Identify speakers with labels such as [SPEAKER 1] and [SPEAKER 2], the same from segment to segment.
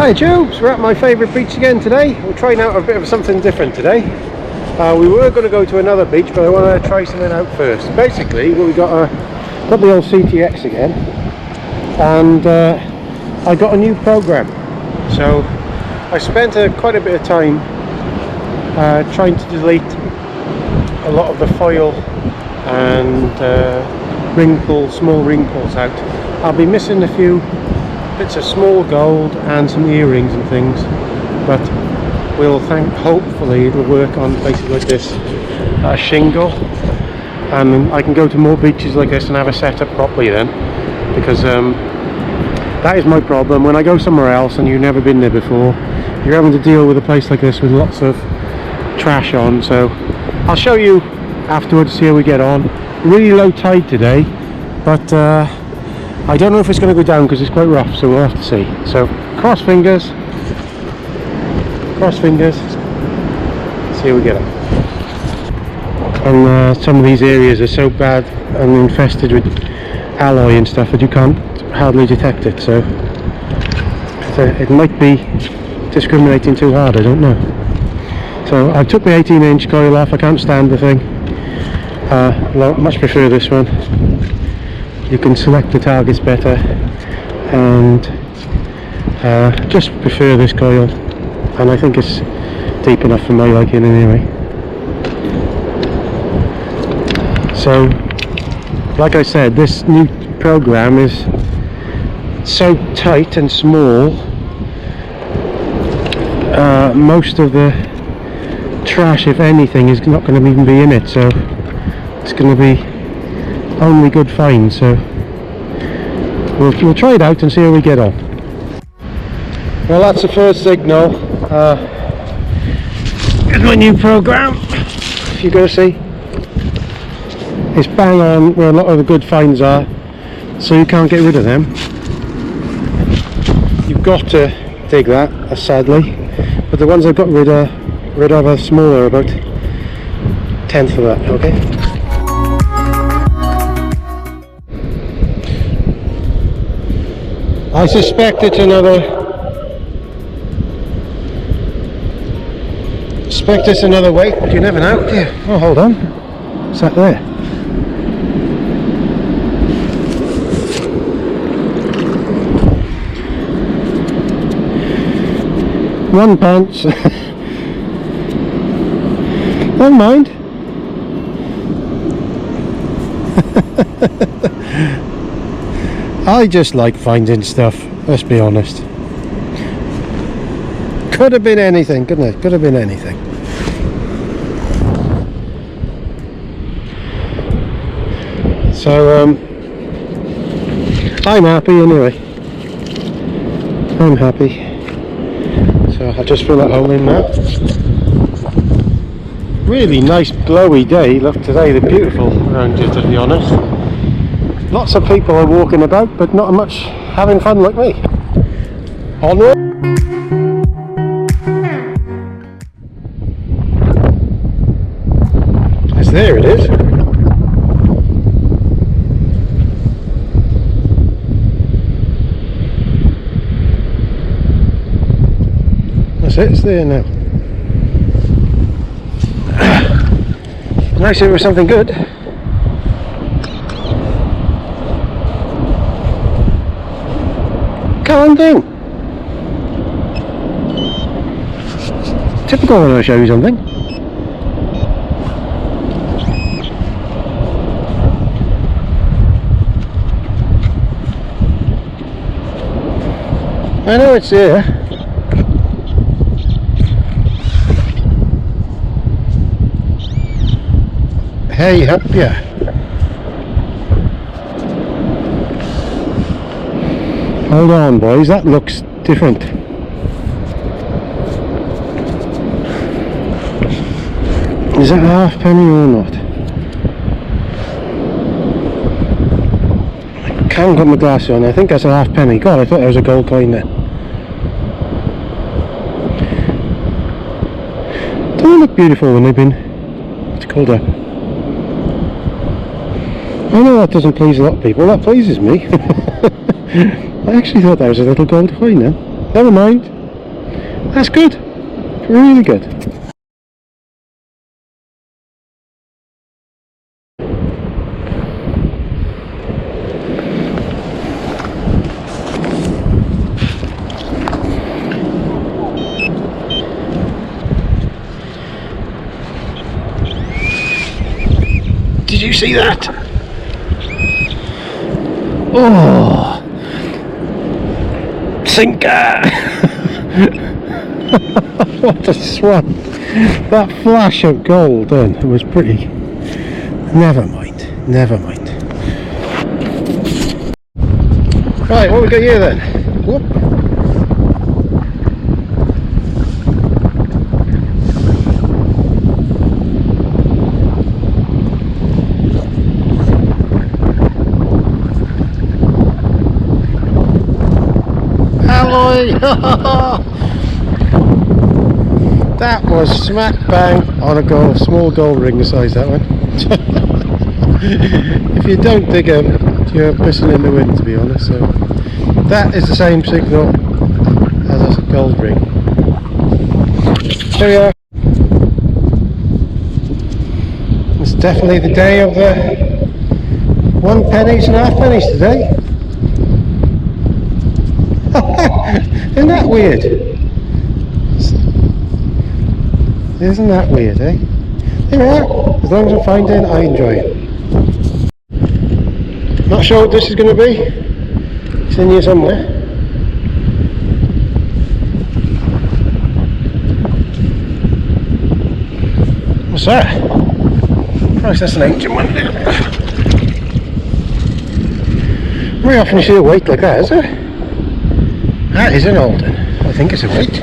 [SPEAKER 1] Hi Joe, so we're at my favourite beach again today. We're trying out a bit of something different today. We were going to go to another beach, but I want to try something out first. Basically, we got the old CTX again, and I got a new program. So I spent quite a bit of time trying to delete a lot of the foil and small wrinkles out. I'll be missing a few bits of small gold and some earrings and things, but hopefully it'll work on places like this shingle, and I can go to more beaches like this and have a setup properly then, because that is my problem. When I go somewhere else and you've never been there before, you're having to deal with a place like this with lots of trash on. So I'll show you afterwards, see how we get on. Really low tide today, but I don't know if it's going to go down because it's quite rough, so we'll have to see. So cross fingers, see how we get on. And some of these areas are so bad and infested with alloy and stuff that you can't hardly detect it, so it might be discriminating too hard, I don't know. So I took the 18-inch coil off. I can't stand the thing. Much prefer this one. You can select the targets better, and just prefer this coil, and I think it's deep enough for my liking anyway. So like I said, this new program is so tight and small, most of the trash, if anything, is not going to even be in it, so it's going to be only good finds. So we'll try it out and see how we get on. Well, that's the first signal. Here's my new program. If you're going to see, it's bang on where a lot of the good finds are, so you can't get rid of them. You've got to dig that, sadly, but the ones I've got rid of are smaller, about 1/10 of that. Okay. I suspect it's another weight, but you never know. Yeah. Oh, hold on. What's that there? One punch. Don't mind. I just like finding stuff, let's be honest. Could have been anything, couldn't it? Could have been anything. So I'm happy anyway. I'm happy. So I'll just fill that hole in now. Really nice glowy day. Look, today they're beautiful around here, to be honest. Lots of people are walking about, but not much having fun like me. Onward! Yes, there it is. That's it, it's there now. Nice if it was something good. Come thing. Typical when I show you something. I know it's there. Hey, up ya. Hold on, boys, that looks different. Is that a halfpenny or not? I can't put my glasses on. I think that's a halfpenny. God, I thought that was a gold coin there. Don't they look beautiful when they've been, what's it called up? I know that doesn't please a lot of people. That pleases me. I actually thought that was a little gold coin then. Never mind. That's good. Really good. Did you see that? Oh, sinker! What a swan! That flash of gold then, it was pretty. Never mind, never mind. Right, what we got here then? Whoop. That was smack bang on a gold, small gold ring size, that one. If you don't dig them, you're pissing in the wind, to be honest. So that is the same signal as a gold ring. There we are. It's definitely the day of the 1 pennies and half pennies today. Isn't that weird? Isn't that weird, eh? There we are. As long as I find it, I enjoy it. Not sure what this is going to be. It's in here somewhere. What's that? Christ, that's an ancient one. Very often you see a weight like that, is there? That is an old one. I think it's a weight.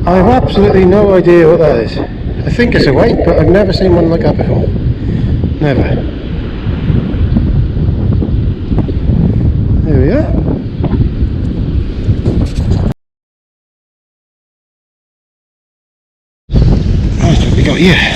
[SPEAKER 1] I have absolutely no idea what that is. I think it's a weight, but I've never seen one like that before. Never. There we are. Right, what we got here?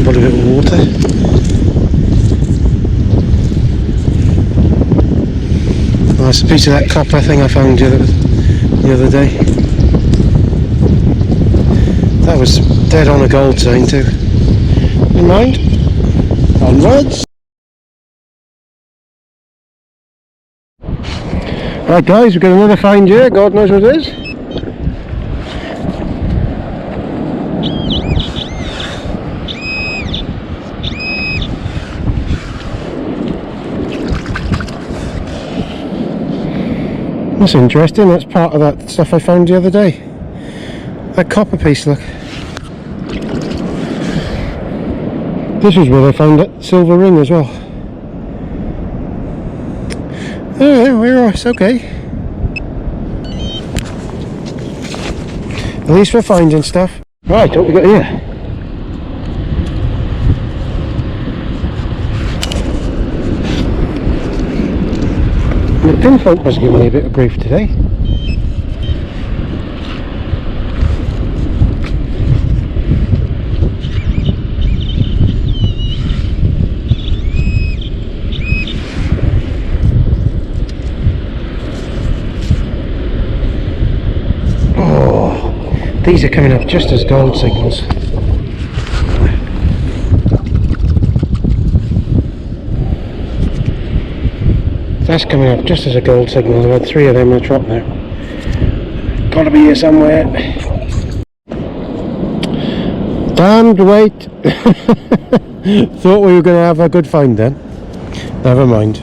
[SPEAKER 1] Put a bit of water. Oh, that's a piece of that copper thing I found the other day. That was dead on a gold sign too. Never mind. Onwards. Right guys, we've got another find here. God knows what it is. That's interesting, that's part of that stuff I found the other day. That copper piece, look. This is where I found that silver ring as well. Oh, it's okay. At least we're finding stuff. Right, what we got here? The pinfolk was giving me a bit of grief today. Oh, these are coming up just as gold signals. That's coming up just as a gold signal. I've had 3 of them in a trot now. Gotta be here somewhere. Damned wait. Thought we were going to have a good find then. Never mind.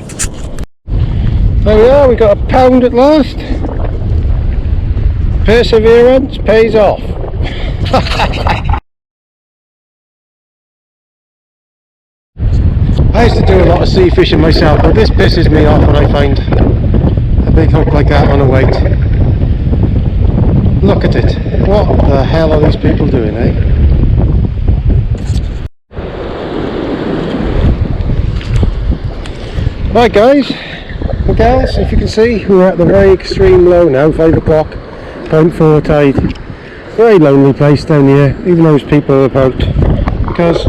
[SPEAKER 1] There we are, we got a pound at last. Perseverance pays off. I used to do a lot of sea fishing myself, but this pisses me off when I find a big hook like that on a weight. Look at it. What the hell are these people doing, eh? Right guys and gals, if you can see, we're at the very extreme low now, 5 o'clock, 0.4 tide. Very lonely place down here, even those people about, because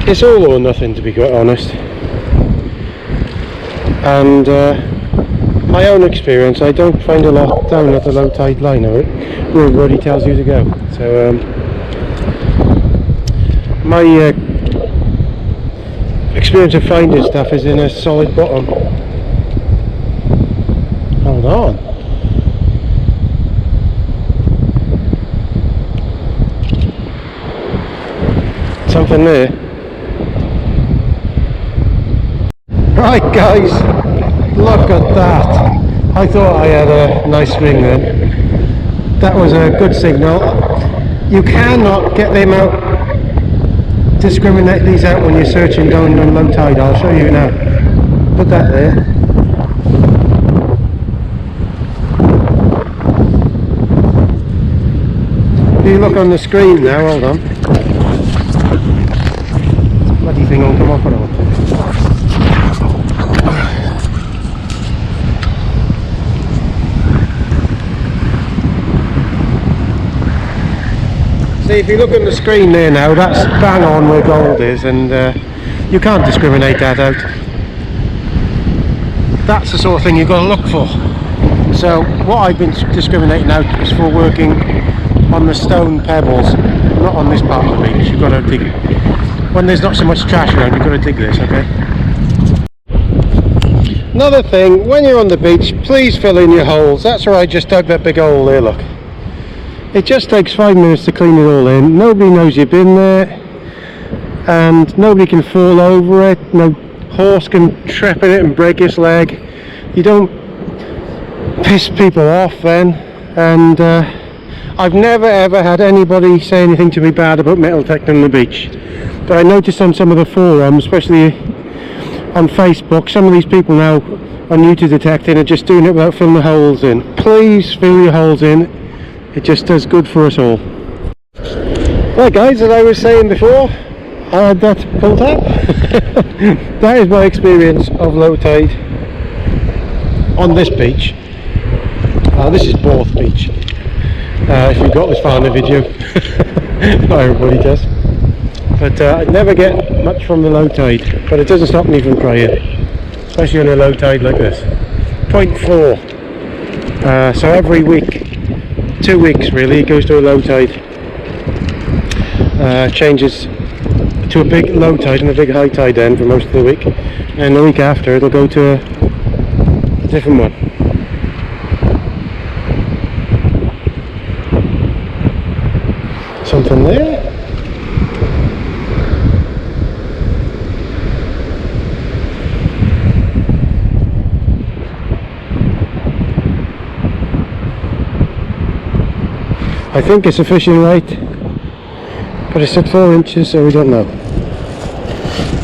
[SPEAKER 1] it's all or nothing, to be quite honest. And my own experience, I don't find a lot down at the low tide line where everybody tells you to go. So my experience of finding stuff is in a solid bottom. Hold on. Something there. Right guys, look at that. I thought I had a nice ring then. That was a good signal. You cannot get them out, discriminate these out when you're searching down on low tide. I'll show you now. Put that there. If you look on the screen now, hold on. This bloody thing won't come off at all. See, if you look on the screen there now, that's bang on where gold is, and you can't discriminate that out. That's the sort of thing you've got to look for. So what I've been discriminating out is for working on the stone pebbles, not on this part of the beach. You've got to dig, when there's not so much trash around, you've got to dig this, okay? Another thing, when you're on the beach, please fill in your holes. That's where I just dug that big hole there, look. It just takes 5 minutes to clean it all in. Nobody knows you've been there, and nobody can fall over it. No horse can trip in it and break its leg. You don't piss people off then. And I've never ever had anybody say anything to me bad about metal detecting on the beach. But I noticed on some of the forums, especially on Facebook, some of these people now are new to detecting and just doing it without filling the holes in. Please fill your holes in. It just does good for us all. Right guys, as I was saying before, I had that pulled up. That is my experience of low tide on this beach. This is Borth Beach. If you got this far in the video. Not everybody does. But I never get much from the low tide, but it doesn't stop me from trying, especially on a low tide like this. 0.4. So every week, 2 weeks really, it goes to a low tide, changes to a big low tide and a big high tide then for most of the week, and the week after it'll go to a different one. Something there. I think it's a fishing weight, but it's at 4 inches, so we don't know.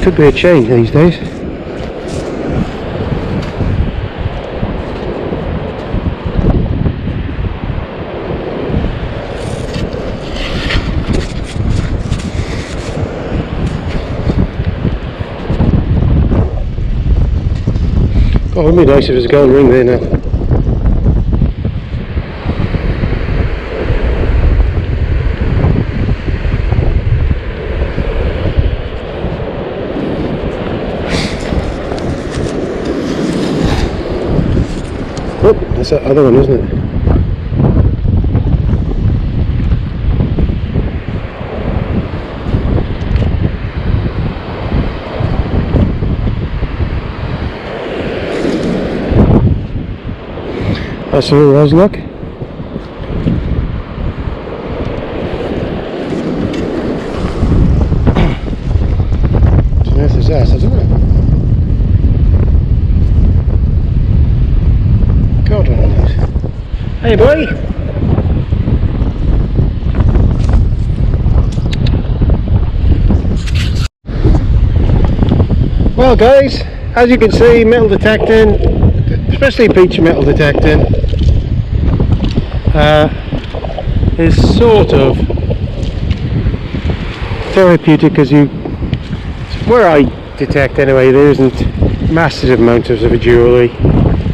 [SPEAKER 1] Could be a chain these days. Oh, it would be nice if it was a gold ring there now. Oh, that's that other one, isn't it? That's where it was, look. What on earth is that? I don't know. God, what on earth? Hey, boy! Well, guys, as you can see, metal detecting, especially beach metal detecting, is sort of therapeutic, because where I detect anyway, there isn't massive amounts of jewellery.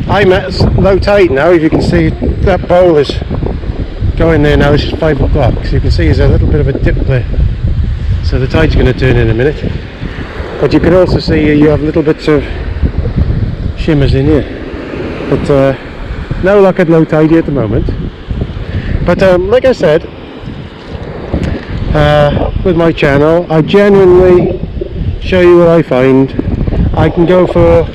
[SPEAKER 1] I'm at low tide now. If you can see, that bowl is going there now. This is 5 o'clock, so you can see there's a little bit of a dip there, so the tide's going to turn in a minute. But you can also see you have little bits of shimmers in here, but no luck at low tide at the moment. But like I said, with my channel, I genuinely show you what I find. I can go for,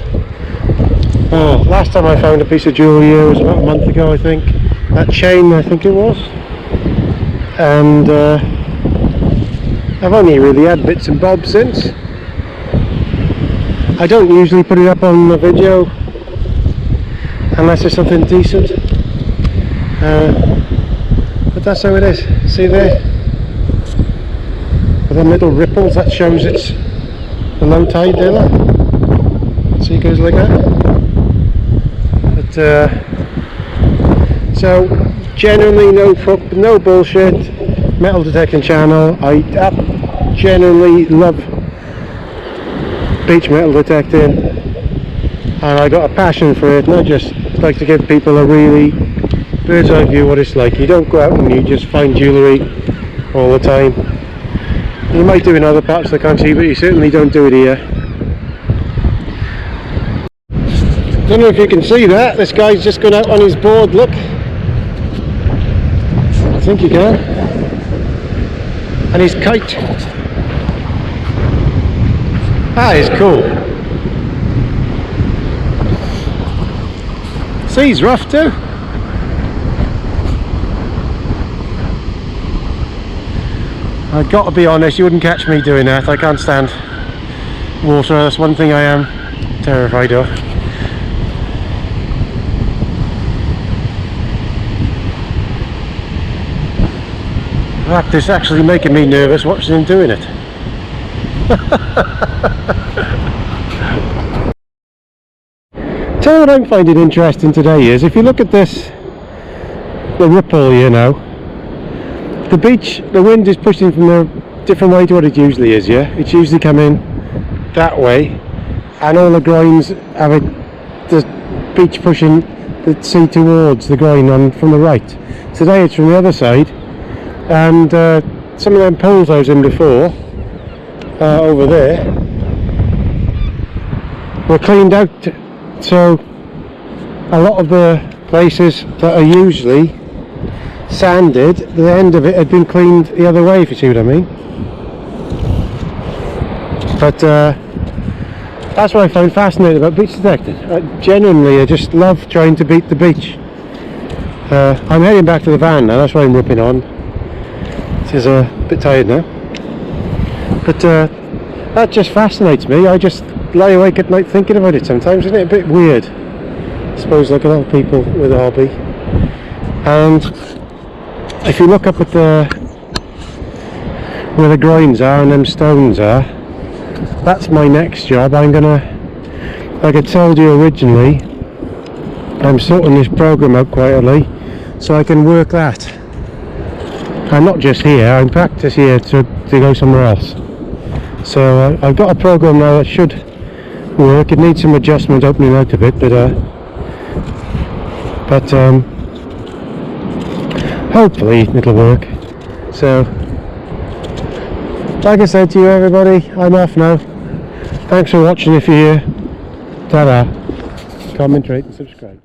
[SPEAKER 1] last time I found a piece of jewellery here was about a month ago, I think. That chain, I think it was. And I've only really had bits and bobs since. I don't usually put it up on the video unless there's something decent. But that's how it is. See there? With them little ripples, that shows it's the low tide there. Look. See, it goes like that. But so genuinely no bullshit, metal detecting channel. I genuinely love beach metal detecting, and I got a passion for it, and I just like to give people a really bird's eye view what it's like. You don't go out and you just find jewellery all the time. You might do in other parts of the country, but you certainly don't do it here. Don't know if you can see that, this guy's just gone out on his board, look. I think you can. And his kite. That is cool. Sea's rough too. I've got to be honest, you wouldn't catch me doing that. I can't stand water, that's one thing I am terrified of. That is actually making me nervous watching him doing it. Tell you what I'm finding interesting today is, if you look at this, the ripple here now, the beach, the wind is pushing from a different way to what it usually is, yeah? It's usually coming that way, and all the groins have the beach pushing the sea towards the groin on from the right. Today it's from the other side, and some of them poles I was in before, over there, were cleaned out, so a lot of the places that are usually sanded, the end of it had been cleaned the other way, if you see what I mean. But that's what I find fascinating about beach detecting. Genuinely, I just love trying to beat the beach. I'm heading back to the van now, that's why I'm ripping on. This is a bit tired now. But that just fascinates me. I just lie awake at night thinking about it sometimes. Isn't it a bit weird? I suppose, like a lot of people with a hobby. And if you look up at where the groins are and them stones are, that's my next job. I'm gonna, like I told you originally, I'm sorting this program out quietly so I can work that. And not just here, I'm practice here to go somewhere else. So I've got a program now that should work. It needs some adjustment, opening out a bit, but hopefully it'll work. So like I said to you, everybody, I'm off now. Thanks for watching if you're here. Ta-da. Comment, rate and subscribe.